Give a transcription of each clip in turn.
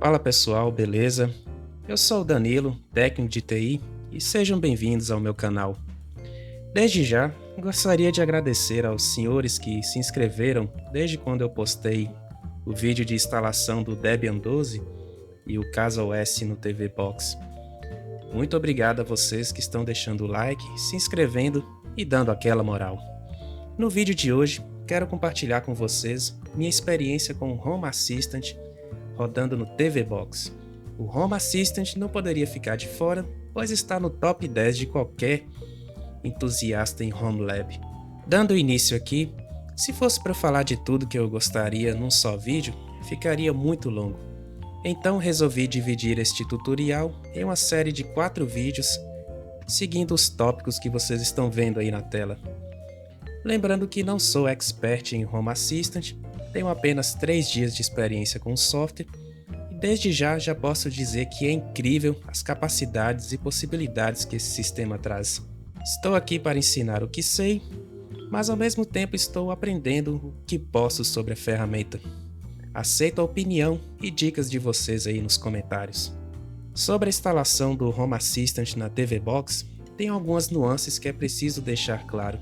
Fala pessoal, beleza? Eu sou o Danilo, técnico de TI, e sejam bem-vindos ao meu canal. Desde já, gostaria de agradecer aos senhores que se inscreveram desde quando eu postei o vídeo de instalação do Debian 12 e o CasaOS no TV Box. Muito obrigado a vocês que estão deixando o like, se inscrevendo e dando aquela moral. No vídeo de hoje, quero compartilhar com vocês minha experiência com o Home Assistant rodando no TV Box. O Home Assistant não poderia ficar de fora, pois está no top 10 de qualquer entusiasta em Home Lab. Dando início aqui, se fosse para falar de tudo que eu gostaria num só vídeo, ficaria muito longo. Então resolvi dividir este tutorial em uma série de 4 vídeos, seguindo os tópicos que vocês estão vendo aí na tela. Lembrando que não sou expert em Home Assistant, tenho apenas 3 dias de experiência com o software, e desde já posso dizer que é incrível as capacidades e possibilidades que esse sistema traz. Estou aqui para ensinar o que sei, mas ao mesmo tempo estou aprendendo o que posso sobre a ferramenta. Aceito a opinião e dicas de vocês aí nos comentários. Sobre a instalação do Home Assistant na TV Box, tem algumas nuances que é preciso deixar claro.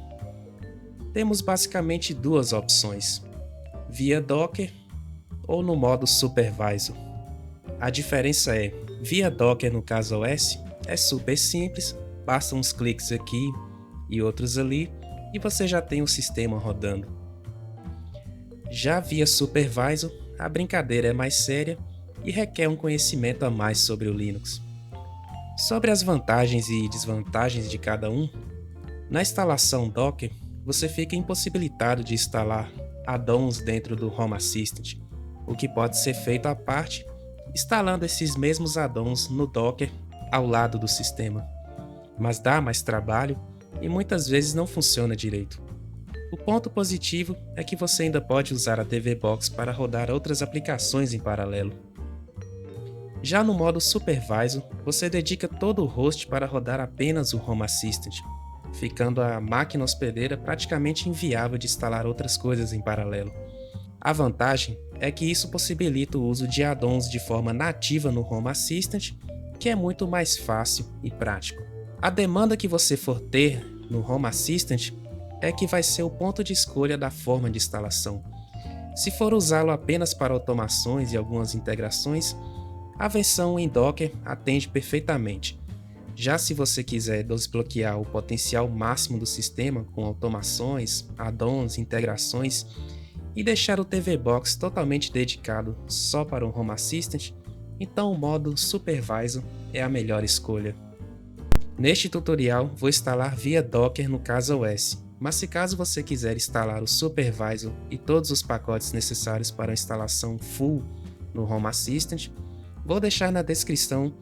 Temos basicamente 2 opções, via Docker ou no modo Supervisor. A diferença é, via Docker no CasaOS é super simples, basta uns cliques aqui e outros ali e você já tem o sistema rodando. Já via Supervisor, a brincadeira é mais séria e requer um conhecimento a mais sobre o Linux. Sobre as vantagens e desvantagens de cada um, na instalação Docker, você fica impossibilitado de instalar add-ons dentro do Home Assistant, o que pode ser feito à parte, instalando esses mesmos add-ons no Docker ao lado do sistema. Mas dá mais trabalho e muitas vezes não funciona direito. O ponto positivo é que você ainda pode usar a TV Box para rodar outras aplicações em paralelo. Já no modo Supervisor, você dedica todo o host para rodar apenas o Home Assistant, ficando a máquina hospedeira praticamente inviável de instalar outras coisas em paralelo. A vantagem é que isso possibilita o uso de add-ons de forma nativa no Home Assistant, que é muito mais fácil e prático. A demanda que você for ter no Home Assistant é que vai ser o ponto de escolha da forma de instalação. Se for usá-lo apenas para automações e algumas integrações, a versão em Docker atende perfeitamente. Já se você quiser desbloquear o potencial máximo do sistema com automações, add-ons, integrações e deixar o TV Box totalmente dedicado só para o Home Assistant, então o modo Supervisor é a melhor escolha. Neste tutorial vou instalar via Docker no CasaOS, mas se caso você quiser instalar o Supervisor e todos os pacotes necessários para a instalação full no Home Assistant, vou deixar na descrição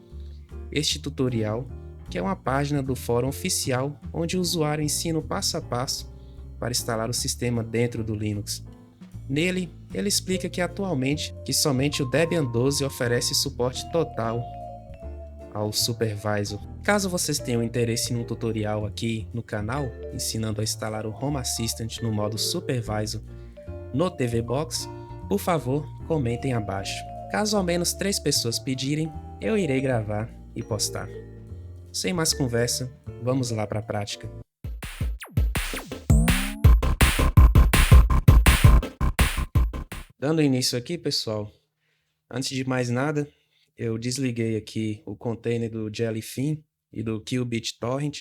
este tutorial, que é uma página do fórum oficial onde o usuário ensina o passo a passo para instalar o sistema dentro do Linux. Nele, ele explica que atualmente somente o Debian 12 oferece suporte total ao Supervisor. Caso vocês tenham interesse em um tutorial aqui no canal, ensinando a instalar o Home Assistant no modo Supervisor no TV Box, por favor, comentem abaixo. Caso ao menos 3 pessoas pedirem, eu irei gravar e postar. Sem mais conversa, vamos lá para a prática. Dando início aqui, pessoal, antes de mais nada, eu desliguei aqui o container do Jellyfin e do QBitTorrent,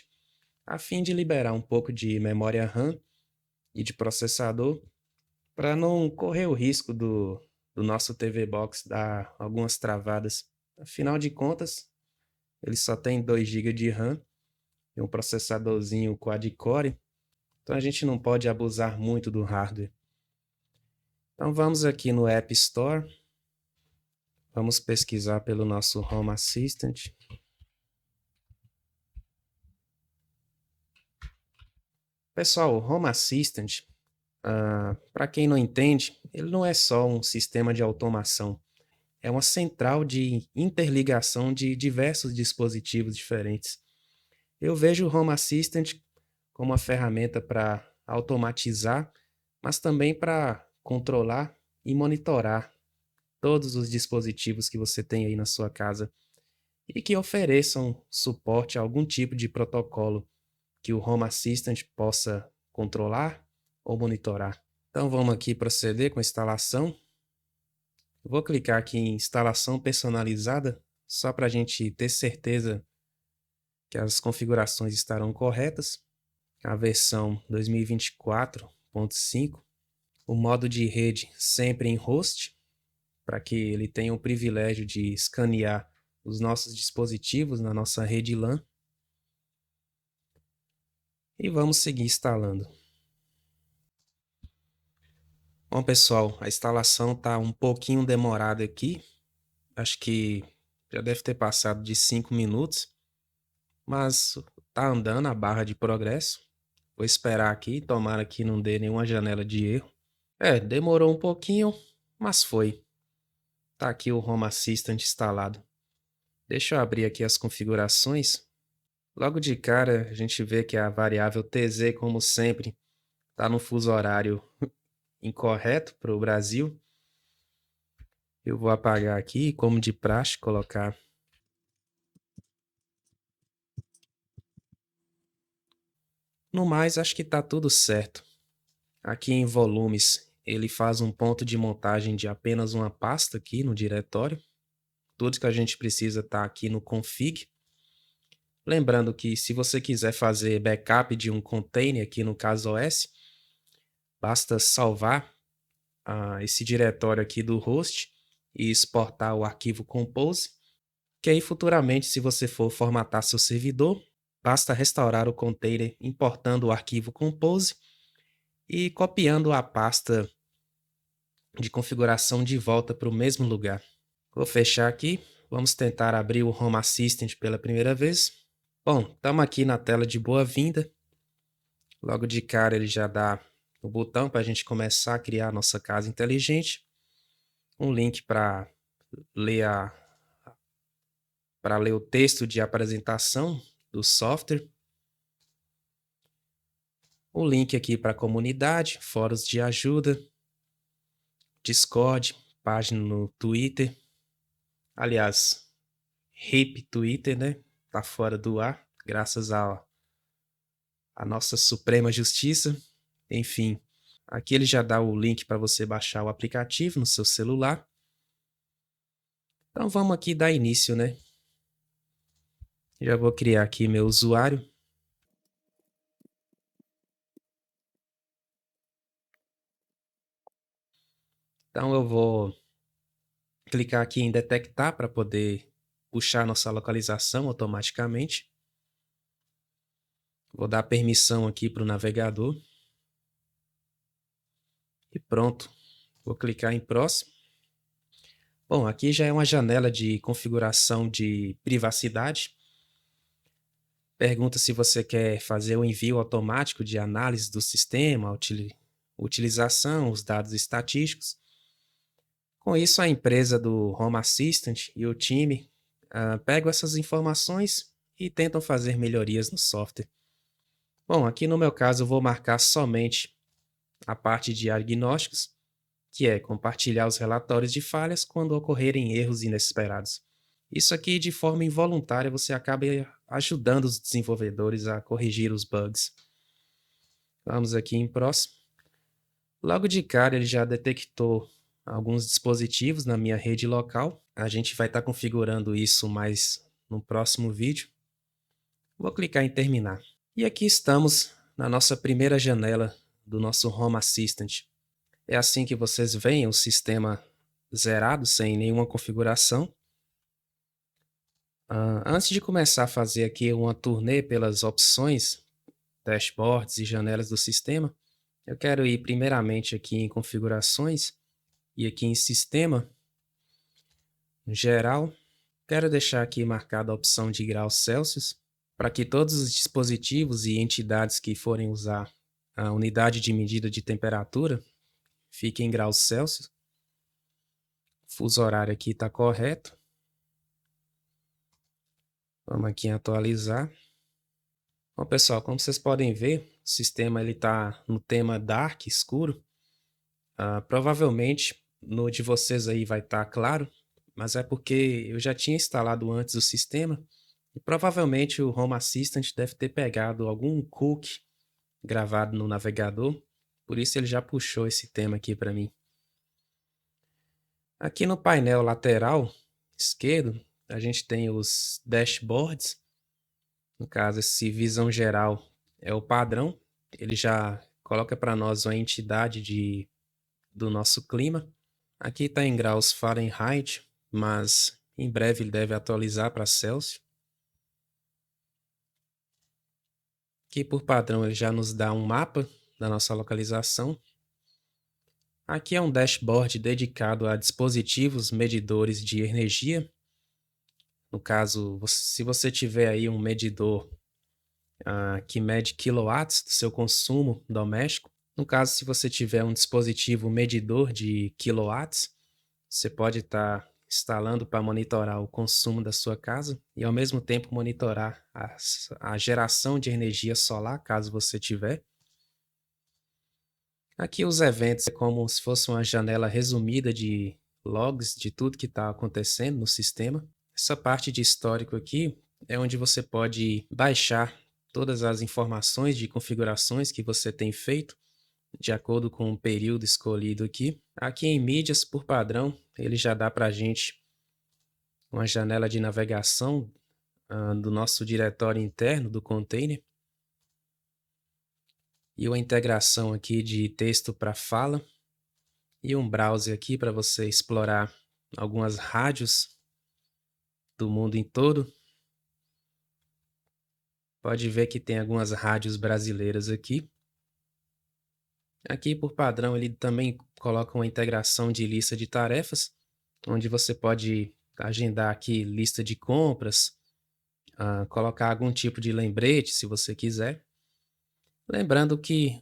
a fim de liberar um pouco de memória RAM e de processador, para não correr o risco do nosso TV Box dar algumas travadas. Afinal de contas, ele só tem 2 GB de RAM e um processadorzinho quad-core, então a gente não pode abusar muito do hardware. Então vamos aqui no App Store, vamos pesquisar pelo nosso Home Assistant. Pessoal, o Home Assistant, para quem não entende, ele não é só um sistema de automação, é uma central de interligação de diversos dispositivos diferentes. Eu vejo o Home Assistant como uma ferramenta para automatizar, mas também para controlar e monitorar todos os dispositivos que você tem aí na sua casa e que ofereçam suporte a algum tipo de protocolo que o Home Assistant possa controlar ou monitorar. Então vamos aqui proceder com a instalação. Vou clicar aqui em instalação personalizada, só para a gente ter certeza que as configurações estarão corretas. A versão 2024.5, o modo de rede sempre em host, para que ele tenha o privilégio de escanear os nossos dispositivos na nossa rede LAN. E vamos seguir instalando. Bom, pessoal, a instalação está um pouquinho demorada aqui. Acho que já deve ter passado de 5 minutos, mas tá andando a barra de progresso. Vou esperar aqui, tomara que não dê nenhuma janela de erro. Demorou um pouquinho, mas foi. Tá aqui o Home Assistant instalado. Deixa eu abrir aqui as configurações. Logo de cara, a gente vê que a variável TZ, como sempre, está no fuso horário incorreto para o Brasil. Eu vou apagar aqui, como de praxe, colocar. No mais, acho que está tudo certo. Aqui em volumes, ele faz um ponto de montagem de apenas uma pasta aqui no diretório. Tudo que a gente precisa está aqui no config. Lembrando que se você quiser fazer backup de um container, aqui no caso OS, basta salvar esse diretório aqui do host e exportar o arquivo compose, que aí futuramente, se você for formatar seu servidor, basta restaurar o container importando o arquivo compose e copiando a pasta de configuração de volta para o mesmo lugar. Vou fechar aqui, vamos tentar abrir o Home Assistant pela primeira vez. Bom, estamos aqui na tela de boa-vinda. Logo de cara ele já dá o botão para a gente começar a criar a nossa casa inteligente. Um link para ler o texto de apresentação do software. O link aqui para a comunidade, fóruns de ajuda, Discord, página no Twitter. Aliás, RIP Twitter, né? Tá fora do ar, graças à nossa Suprema Justiça. Enfim, aqui ele já dá o link para você baixar o aplicativo no seu celular. Então vamos aqui dar início, né? Já vou criar aqui meu usuário. Então eu vou clicar aqui em detectar para poder puxar nossa localização automaticamente. Vou dar permissão aqui para o navegador. E pronto. Vou clicar em próximo. Bom, aqui já é uma janela de configuração de privacidade. Pergunta se você quer fazer o envio automático de análise do sistema, utilização, os dados estatísticos. Com isso, a empresa do Home Assistant e o time pegam essas informações e tentam fazer melhorias no software. Bom, aqui no meu caso eu vou marcar somente a parte de diagnósticos, que é compartilhar os relatórios de falhas quando ocorrerem erros inesperados. Isso aqui, de forma involuntária, você acaba ajudando os desenvolvedores a corrigir os bugs. Vamos aqui em próximo. Logo de cara, ele já detectou alguns dispositivos na minha rede local. A gente vai estar configurando isso mais no próximo vídeo. Vou clicar em terminar. E aqui estamos na nossa primeira janela do nosso Home Assistant. É assim que vocês veem o sistema zerado, sem nenhuma configuração. Antes de começar a fazer aqui uma turnê pelas opções, dashboards e janelas do sistema, eu quero ir primeiramente aqui em configurações e aqui em sistema, geral. Quero deixar aqui marcada a opção de graus Celsius, para que todos os dispositivos e entidades que forem usar a unidade de medida de temperatura fiquem em graus Celsius. O fuso horário aqui está correto. Vamos aqui em atualizar. Bom, pessoal, como vocês podem ver, o sistema está no tema dark, escuro. Provavelmente no de vocês aí vai estar claro, mas é porque eu já tinha instalado antes o sistema e provavelmente o Home Assistant deve ter pegado algum cookie gravado no navegador, por isso ele já puxou esse tema aqui para mim. Aqui no painel lateral esquerdo, a gente tem os dashboards. No caso, esse visão geral é o padrão. Ele já coloca para nós uma entidade do nosso clima. Aqui está em graus Fahrenheit, mas em breve ele deve atualizar para Celsius. Aqui por padrão ele já nos dá um mapa da nossa localização. Aqui é um dashboard dedicado a dispositivos medidores de energia. No caso, se você tiver aí um medidor que mede quilowatts do seu consumo doméstico, no caso, se você tiver um dispositivo medidor de quilowatts, você pode estar instalando para monitorar o consumo da sua casa e ao mesmo tempo monitorar a geração de energia solar, caso você tiver. Aqui os eventos é como se fosse uma janela resumida de logs de tudo que está acontecendo no sistema. Essa parte de histórico aqui é onde você pode baixar todas as informações de configurações que você tem feito, de acordo com o período escolhido aqui. Aqui em mídias, por padrão, ele já dá para a gente uma janela de navegação do nosso diretório interno do container e uma integração aqui de texto para fala e um browser aqui para você explorar algumas rádios do mundo em todo. Pode ver que tem algumas rádios brasileiras aqui. Aqui, por padrão, ele também coloca uma integração de lista de tarefas, onde você pode agendar aqui lista de compras, colocar algum tipo de lembrete, se você quiser. Lembrando que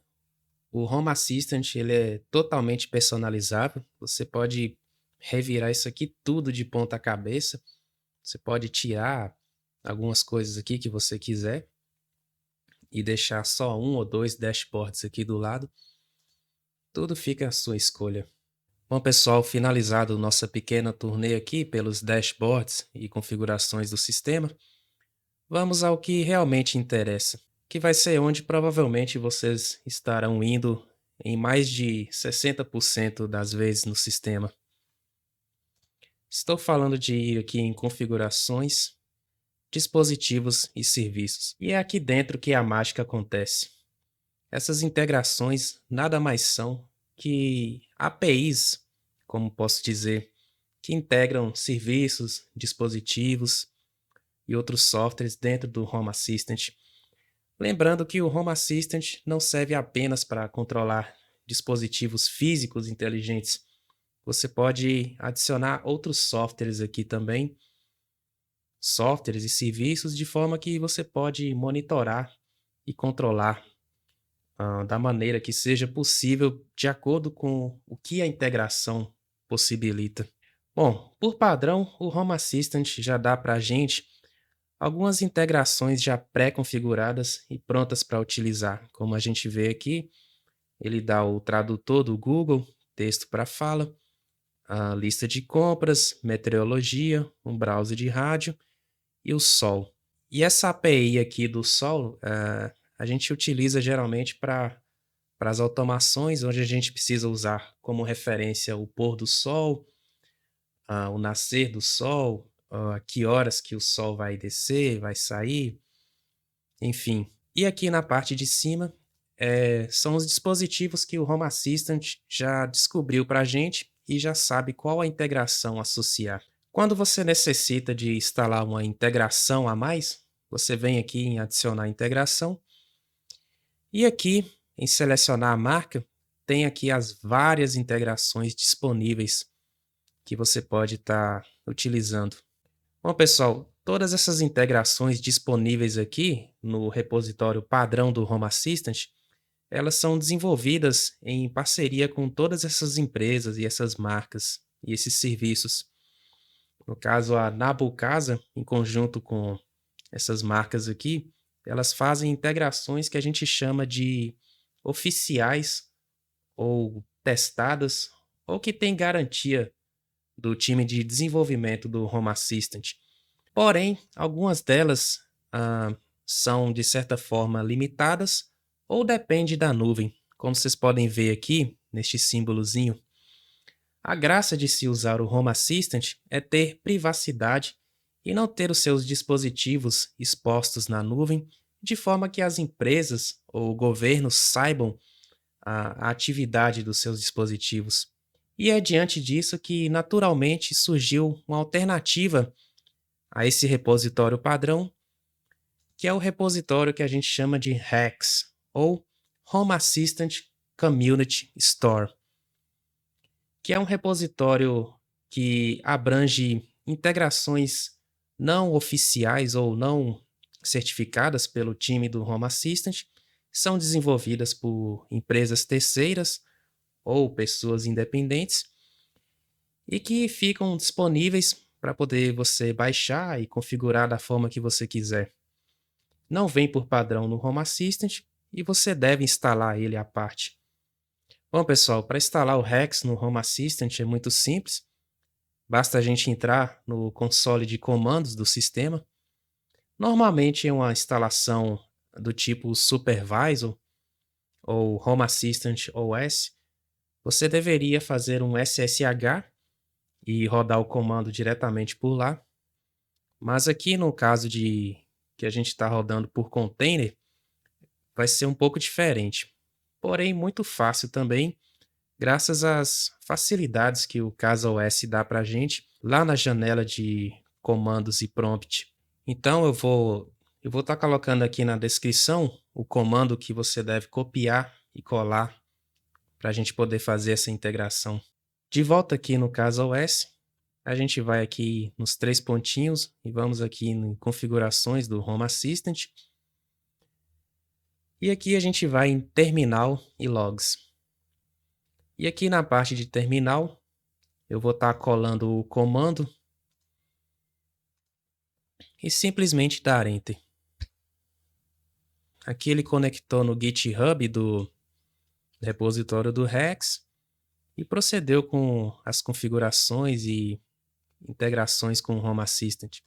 o Home Assistant ele é totalmente personalizável. Você pode revirar isso aqui tudo de ponta cabeça. Você pode tirar algumas coisas aqui que você quiser e deixar só um ou dois dashboards aqui do lado. Tudo fica à sua escolha. Bom, pessoal, finalizado nossa pequena turnê aqui pelos dashboards e configurações do sistema, vamos ao que realmente interessa, que vai ser onde provavelmente vocês estarão indo em mais de 60% das vezes no sistema. Estou falando de ir aqui em configurações, dispositivos e serviços. E é aqui dentro que a mágica acontece. Essas integrações nada mais são que APIs, como posso dizer, que integram serviços, dispositivos e outros softwares dentro do Home Assistant. Lembrando que o Home Assistant não serve apenas para controlar dispositivos físicos inteligentes. Você pode adicionar outros softwares aqui também, softwares e serviços, de forma que você pode monitorar e controlar da maneira que seja possível, de acordo com o que a integração possibilita. Bom, por padrão, o Home Assistant já dá para a gente algumas integrações já pré-configuradas e prontas para utilizar. Como a gente vê aqui, ele dá o tradutor do Google, texto para fala, a lista de compras, meteorologia, um browser de rádio e o Sol. E essa API aqui do Sol, a gente utiliza geralmente para as automações, onde a gente precisa usar como referência o pôr do sol, o nascer do sol, que horas que o sol vai descer, vai sair, enfim. E aqui na parte de cima são os dispositivos que o Home Assistant já descobriu para a gente e já sabe qual a integração associar. Quando você necessita de instalar uma integração a mais, você vem aqui em adicionar integração e aqui em selecionar a marca, tem aqui as várias integrações disponíveis que você pode estar utilizando. Bom, pessoal, todas essas integrações disponíveis aqui no repositório padrão do Home Assistant, elas são desenvolvidas em parceria com todas essas empresas e essas marcas e esses serviços. No caso, a Nabucasa, em conjunto com essas marcas aqui, elas fazem integrações que a gente chama de oficiais ou testadas ou que têm garantia do time de desenvolvimento do Home Assistant. Porém, algumas delas são de certa forma limitadas ou depende da nuvem, como vocês podem ver aqui neste símbolozinho. A graça de se usar o Home Assistant é ter privacidade e não ter os seus dispositivos expostos na nuvem, de forma que as empresas ou governos saibam a atividade dos seus dispositivos. E é diante disso que, naturalmente, surgiu uma alternativa a esse repositório padrão, que é o repositório que a gente chama de HACS, ou Home Assistant Community Store, que é um repositório que abrange integrações não oficiais ou não certificadas pelo time do Home Assistant, são desenvolvidas por empresas terceiras ou pessoas independentes e que ficam disponíveis para poder você baixar e configurar da forma que você quiser. Não vem por padrão no Home Assistant e você deve instalar ele à parte. Bom, pessoal, para instalar o HACS no Home Assistant é muito simples. Basta a gente entrar no console de comandos do sistema. Normalmente é uma instalação do tipo Supervisor ou Home Assistant OS. Você deveria fazer um SSH e rodar o comando diretamente por lá. Mas aqui no caso de que a gente está rodando por container, vai ser um pouco diferente. Porém, muito fácil também, graças às facilidades que o CasaOS dá para a gente lá na janela de comandos e prompt. Então eu vou estar colocando aqui na descrição o comando que você deve copiar e colar para a gente poder fazer essa integração. De volta aqui no CasaOS, a gente vai aqui nos 3 pontinhos e vamos aqui em configurações do Home Assistant. E aqui a gente vai em terminal e logs. E aqui na parte de terminal, eu vou estar colando o comando e simplesmente dar Enter. Aqui ele conectou no GitHub do repositório do HACS e procedeu com as configurações e integrações com o Home Assistant.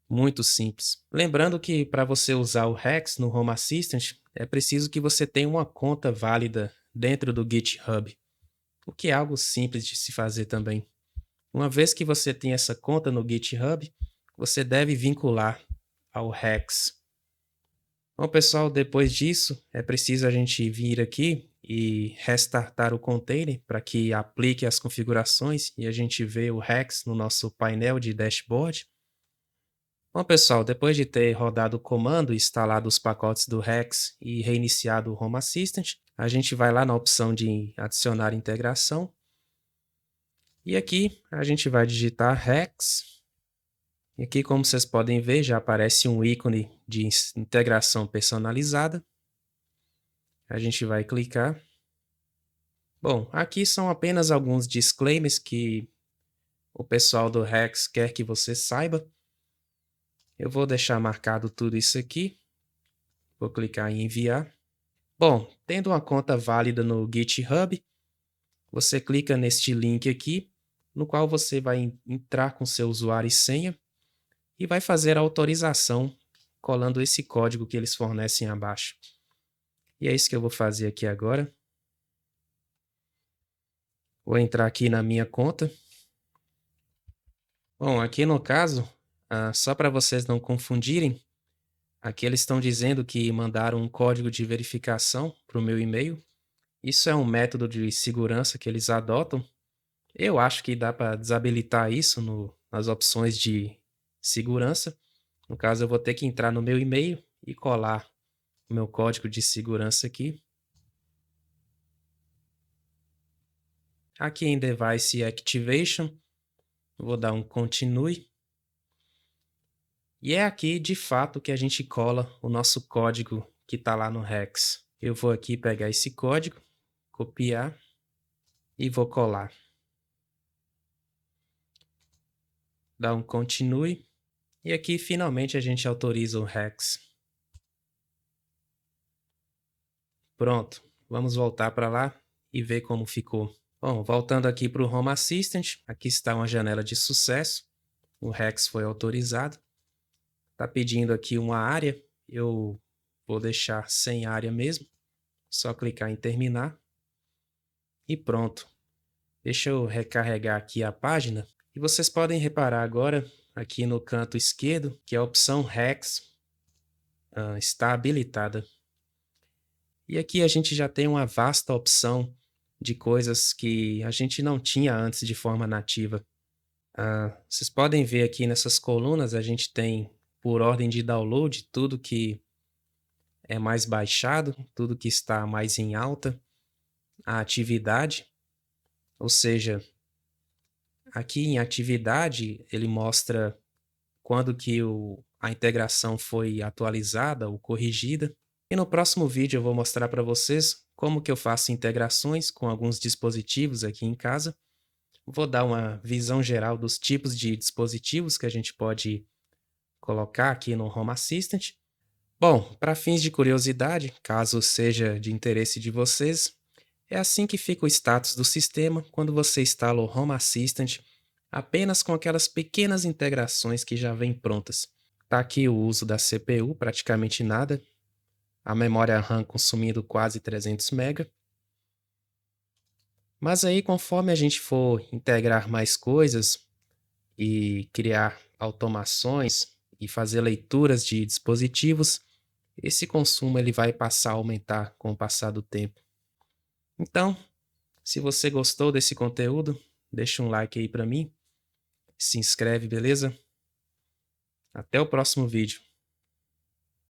Muito simples. Lembrando que para você usar o HACS no Home Assistant, é preciso que você tenha uma conta válida dentro do GitHub, o que é algo simples de se fazer também. Uma vez que você tem essa conta no GitHub, você deve vincular ao HACS. Bom, pessoal, depois disso, é preciso a gente vir aqui e restartar o container para que aplique as configurações e a gente vê o HACS no nosso painel de dashboard. Bom, pessoal, depois de ter rodado o comando, instalado os pacotes do HACS e reiniciado o Home Assistant, a gente vai lá na opção de adicionar integração. E aqui a gente vai digitar HACS. E aqui, como vocês podem ver, já aparece um ícone de integração personalizada. A gente vai clicar. Bom, aqui são apenas alguns disclaimers que o pessoal do HACS quer que você saiba. Eu vou deixar marcado tudo isso aqui. Vou clicar em enviar. Bom, tendo uma conta válida no GitHub, você clica neste link aqui, no qual você vai entrar com seu usuário e senha e vai fazer a autorização colando esse código que eles fornecem abaixo. E é isso que eu vou fazer aqui agora. Vou entrar aqui na minha conta. Bom, aqui no caso, só para vocês não confundirem, aqui eles estão dizendo que mandaram um código de verificação para o meu e-mail. Isso é um método de segurança que eles adotam. Eu acho que dá para desabilitar isso nas opções de segurança. No caso, eu vou ter que entrar no meu e-mail e colar o meu código de segurança aqui. Aqui em Device Activation, vou dar um Continue. E é aqui, de fato, que a gente cola o nosso código que está lá no HACS. Eu vou aqui pegar esse código, copiar e vou colar. Dar um Continue. E aqui, finalmente, a gente autoriza o HACS. Pronto, vamos voltar para lá e ver como ficou. Bom, voltando aqui para o Home Assistant, aqui está uma janela de sucesso. O Rex foi autorizado. Está pedindo aqui uma área. Eu vou deixar sem área mesmo. Só clicar em terminar. E pronto. Deixa eu recarregar aqui a página. E vocês podem reparar agora, aqui no canto esquerdo, que a opção Rex está habilitada. E aqui a gente já tem uma vasta opção de coisas que a gente não tinha antes de forma nativa. Vocês podem ver aqui nessas colunas, a gente tem por ordem de download tudo que é mais baixado, tudo que está mais em alta, a atividade, ou seja, aqui em atividade ele mostra quando que a integração foi atualizada ou corrigida. E no próximo vídeo eu vou mostrar para vocês como que eu faço integrações com alguns dispositivos aqui em casa. Vou dar uma visão geral dos tipos de dispositivos que a gente pode colocar aqui no Home Assistant. Bom, para fins de curiosidade, caso seja de interesse de vocês, é assim que fica o status do sistema quando você instala o Home Assistant apenas com aquelas pequenas integrações que já vêm prontas. Está aqui o uso da CPU, praticamente nada. A memória RAM consumindo quase 300 MB. Mas aí, conforme a gente for integrar mais coisas e criar automações e fazer leituras de dispositivos, esse consumo ele vai passar a aumentar com o passar do tempo. Então, se você gostou desse conteúdo, deixa um like aí para mim, se inscreve, beleza? Até o próximo vídeo.